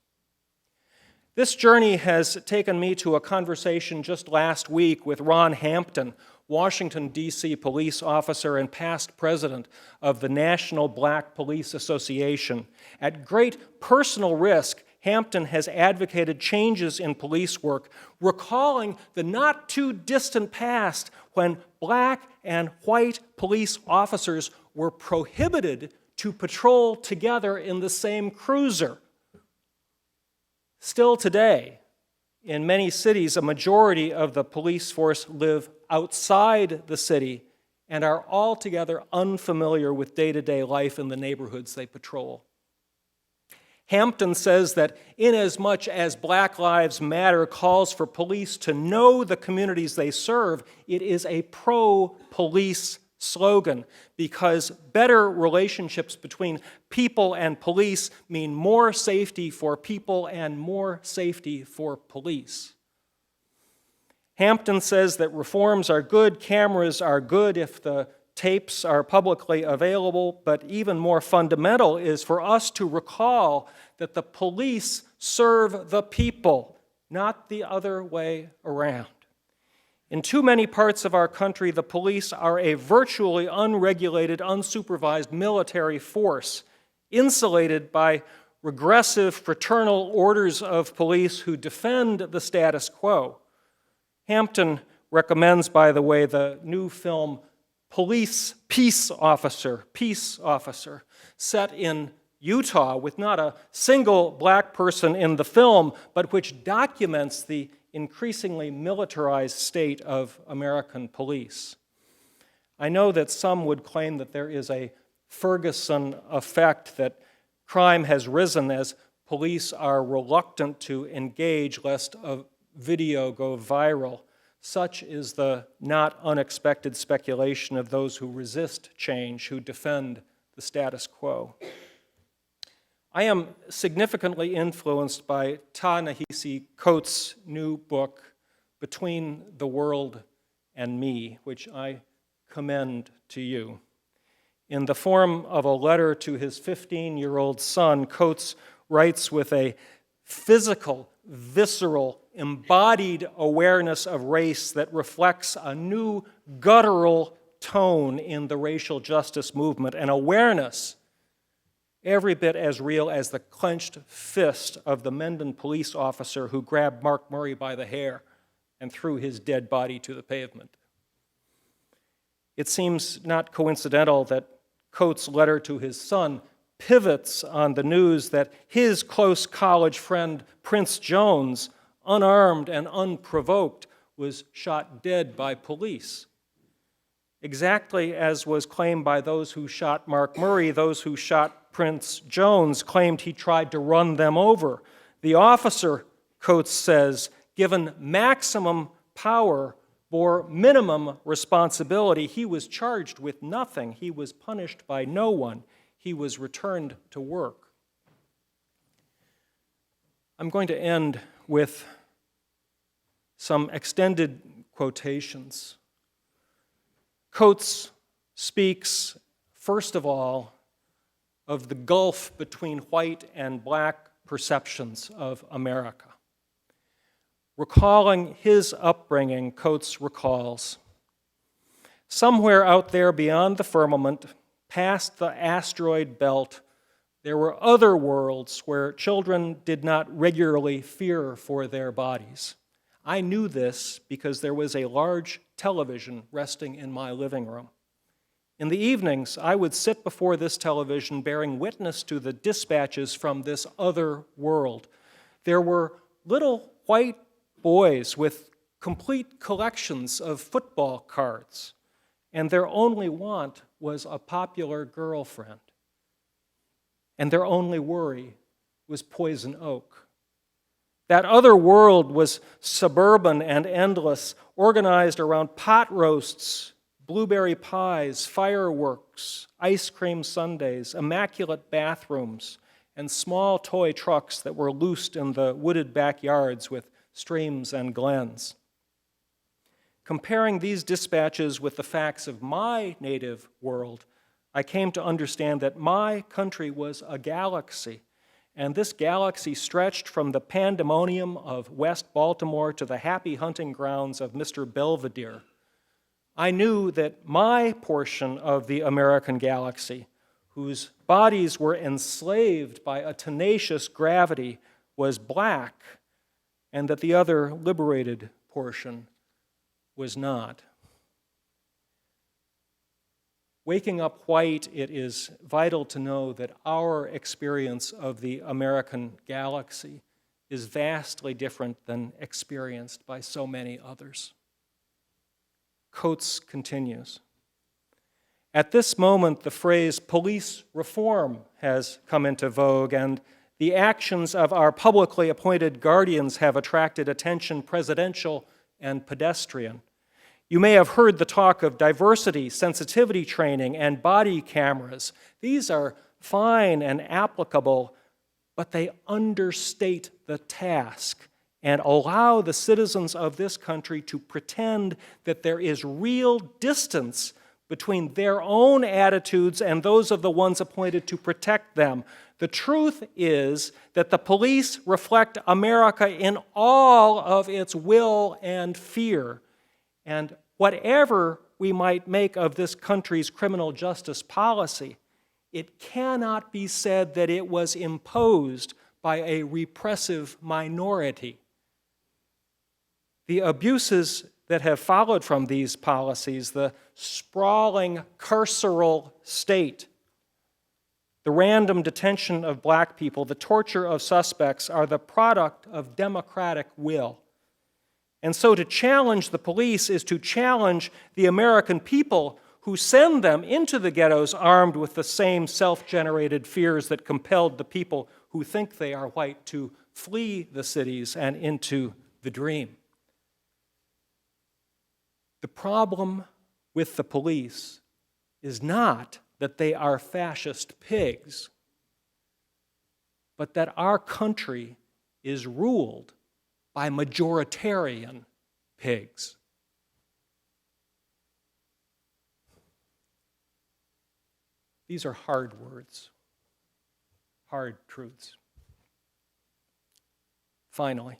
This journey has taken me to a conversation just last week with Ron Hampton, Washington, D.C. police officer and past president of the National Black Police Association. At great personal risk, Hampton has advocated changes in police work, recalling the not-too-distant past when black and white police officers were prohibited to patrol together in the same cruiser. Still today, in many cities, a majority of the police force live outside the city and are altogether unfamiliar with day-to-day life in the neighborhoods they patrol. Hampton says that inasmuch as Black Lives Matter calls for police to know the communities they serve, it is a pro-police slogan, because better relationships between people and police mean more safety for people and more safety for police. Hampton says that reforms are good, cameras are good if the tapes are publicly available, but even more fundamental is for us to recall that the police serve the people, not the other way around. In too many parts of our country, the police are a virtually unregulated, unsupervised military force, insulated by regressive fraternal orders of police who defend the status quo. Hampton recommends, by the way, the new film Peace Officer, set in Utah with not a single black person in the film, but which documents the increasingly militarized state of American police. I know that some would claim that there is a Ferguson effect, that crime has risen as police are reluctant to engage lest a video go viral. Such is the not unexpected speculation of those who resist change, who defend the status quo. I am significantly influenced by Ta-Nehisi Coates' new book, Between the World and Me, which I commend to you. In the form of a letter to his 15-year-old son, Coates writes with a physical, visceral, embodied awareness of race that reflects a new guttural tone in the racial justice movement, an awareness every bit as real as the clenched fist of the Mendon police officer who grabbed Mark Murray by the hair and threw his dead body to the pavement. It seems not coincidental that Coates' letter to his son pivots on the news that his close college friend, Prince Jones, unarmed and unprovoked, was shot dead by police. Exactly as was claimed by those who shot Mark Murray, those who shot Prince Jones claimed he tried to run them over. The officer, Coates says, given maximum power, bore minimum responsibility. He was charged with nothing. He was punished by no one. He was returned to work. I'm going to end with some extended quotations. Coates speaks, first of all, of the gulf between white and black perceptions of America. Recalling his upbringing, Coates recalls, somewhere out there beyond the firmament, past the asteroid belt, there were other worlds where children did not regularly fear for their bodies. I knew this because there was a large television resting in my living room. In the evenings, I would sit before this television bearing witness to the dispatches from this other world. There were little white boys with complete collections of football cards, and their only want was a popular girlfriend. And their only worry was poison oak. That other world was suburban and endless, organized around pot roasts, blueberry pies, fireworks, ice cream sundaes, immaculate bathrooms, and small toy trucks that were loosed in the wooded backyards with streams and glens. Comparing these dispatches with the facts of my native world, I came to understand that my country was a galaxy, and this galaxy stretched from the pandemonium of West Baltimore to the happy hunting grounds of Mr. Belvedere. I knew that my portion of the American galaxy, whose bodies were enslaved by a tenacious gravity, was black, and that the other liberated portion was not. Waking up white, it is vital to know that our experience of the American galaxy is vastly different than experienced by so many others. Coates continues. At this moment, the phrase police reform has come into vogue, and the actions of our publicly appointed guardians have attracted attention, presidential and pedestrian. You may have heard the talk of diversity, sensitivity training, and body cameras. These are fine and applicable, but they understate the task and allow the citizens of this country to pretend that there is real distance between their own attitudes and those of the ones appointed to protect them. The truth is that the police reflect America in all of its will and fear. And whatever we might make of this country's criminal justice policy, it cannot be said that it was imposed by a repressive minority. The abuses that have followed from these policies, the sprawling carceral state, the random detention of black people, the torture of suspects, are the product of democratic will. And so to challenge the police is to challenge the American people who send them into the ghettos armed with the same self-generated fears that compelled the people who think they are white to flee the cities and into the dream. The problem with the police is not that they are fascist pigs, but that our country is ruled by majoritarian pigs. These are hard words, hard truths. Finally,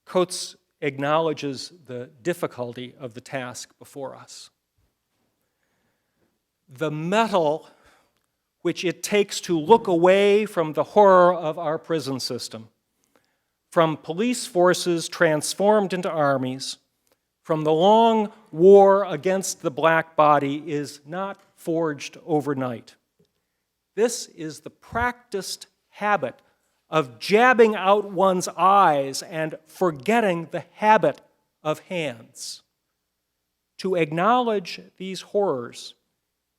Coates acknowledges the difficulty of the task before us. The mettle which it takes to look away from the horror of our prison system, from police forces transformed into armies, from the long war against the black body, is not forged overnight. This is the practiced habit of jabbing out one's eyes and forgetting the habit of hands. To acknowledge these horrors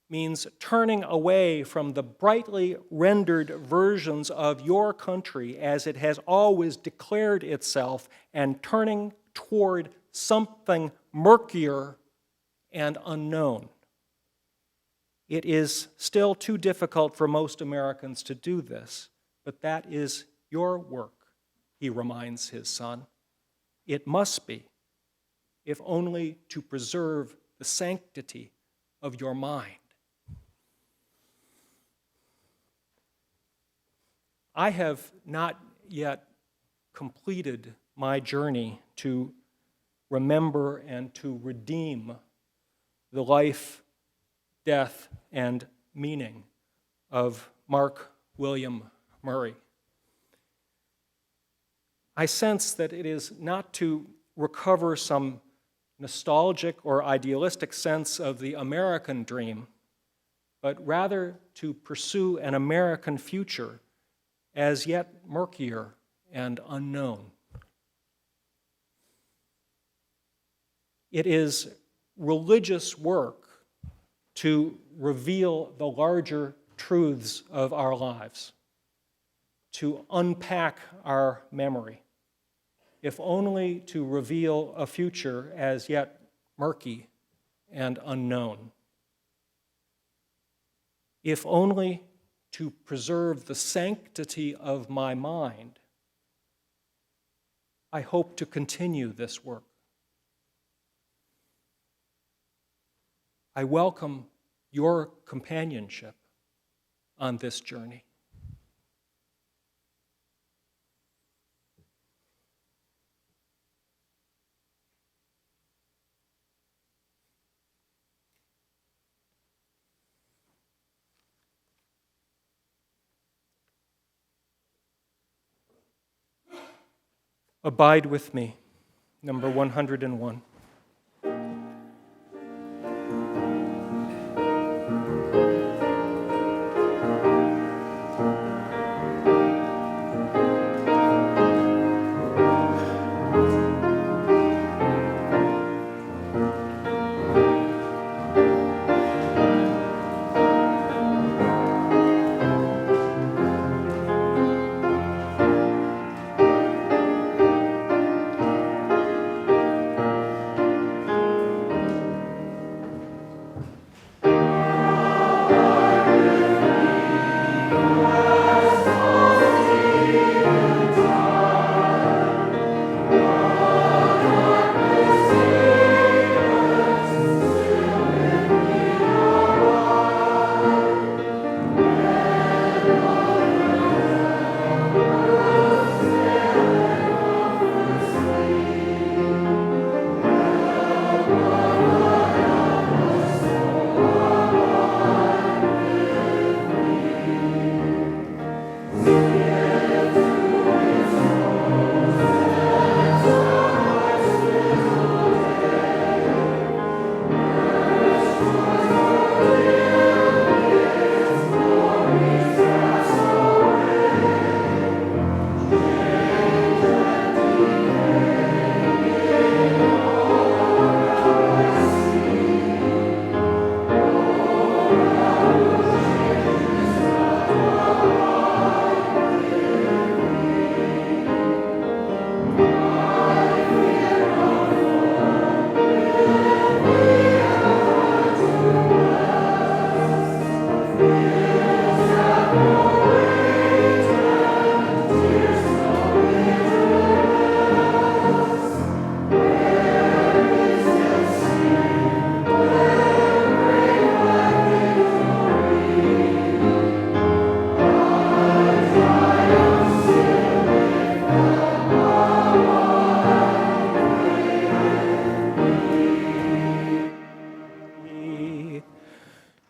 means turning away from the brightly rendered versions of your country as it has always declared itself and turning toward something murkier and unknown. It is still too difficult for most Americans to do this, but that is your work, he reminds his son. It must be, if only to preserve the sanctity of your mind. I have not yet completed my journey to remember and to redeem the life, death, and meaning of Mark William Murray. I sense that it is not to recover some nostalgic or idealistic sense of the American dream, but rather to pursue an American future as yet murkier and unknown. It is religious work to reveal the larger truths of our lives, to unpack our memory, if only to reveal a future as yet murky and unknown, if only to preserve the sanctity of my mind. I hope to continue this work. I welcome your companionship on this journey. Abide with me, number 101.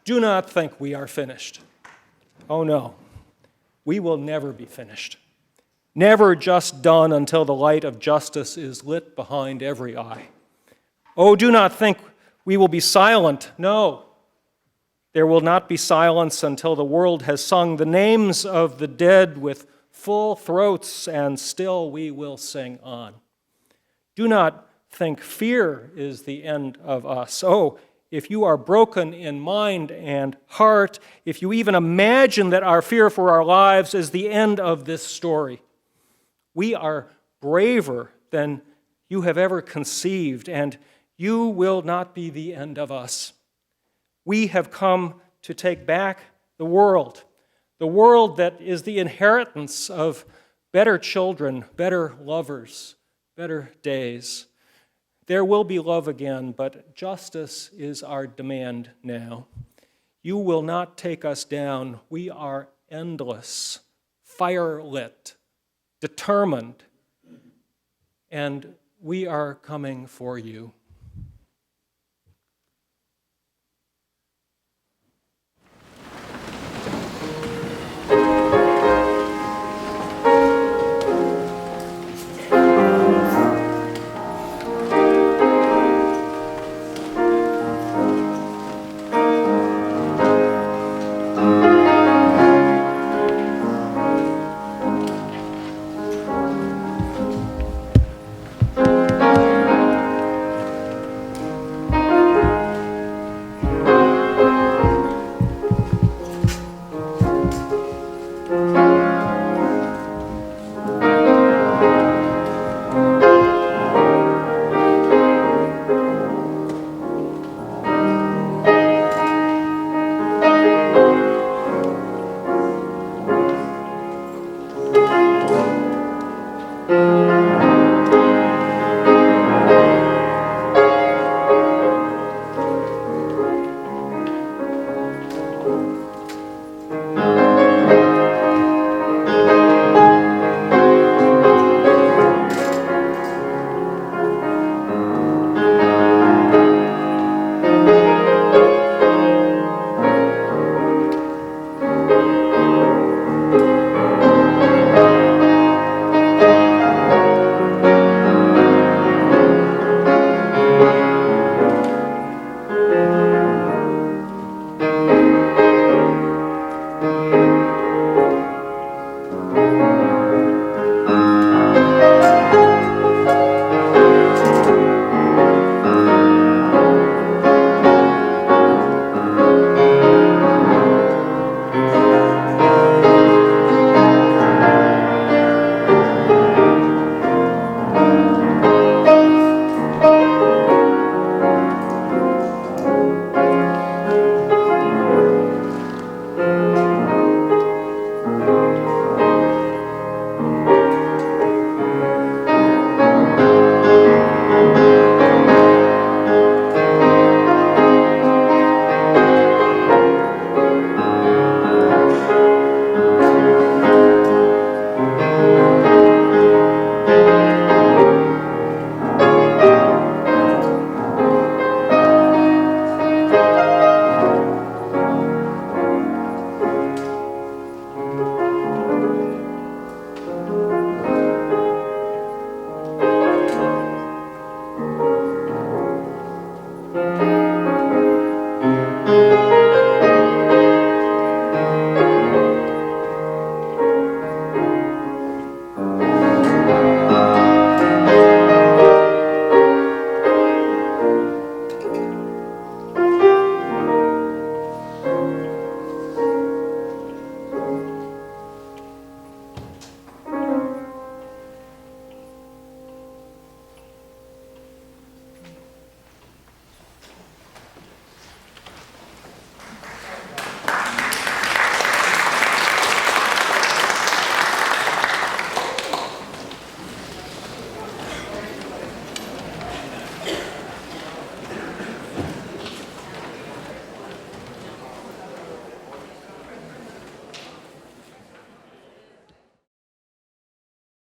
Do not think we are finished. Oh no, we will never be finished. Never just done until the light of justice is lit behind every eye. Oh, do not think we will be silent. No, there will not be silence until the world has sung the names of the dead with full throats, and still we will sing on. Do not think fear is the end of us. Oh, if you are broken in mind and heart, if you even imagine that our fear for our lives is the end of this story, we are braver than you have ever conceived, and you will not be the end of us. We have come to take back the world that is the inheritance of better children, better lovers, better days. There will be love again, but justice is our demand now. You will not take us down. We are endless, fire-lit, determined, and we are coming for you.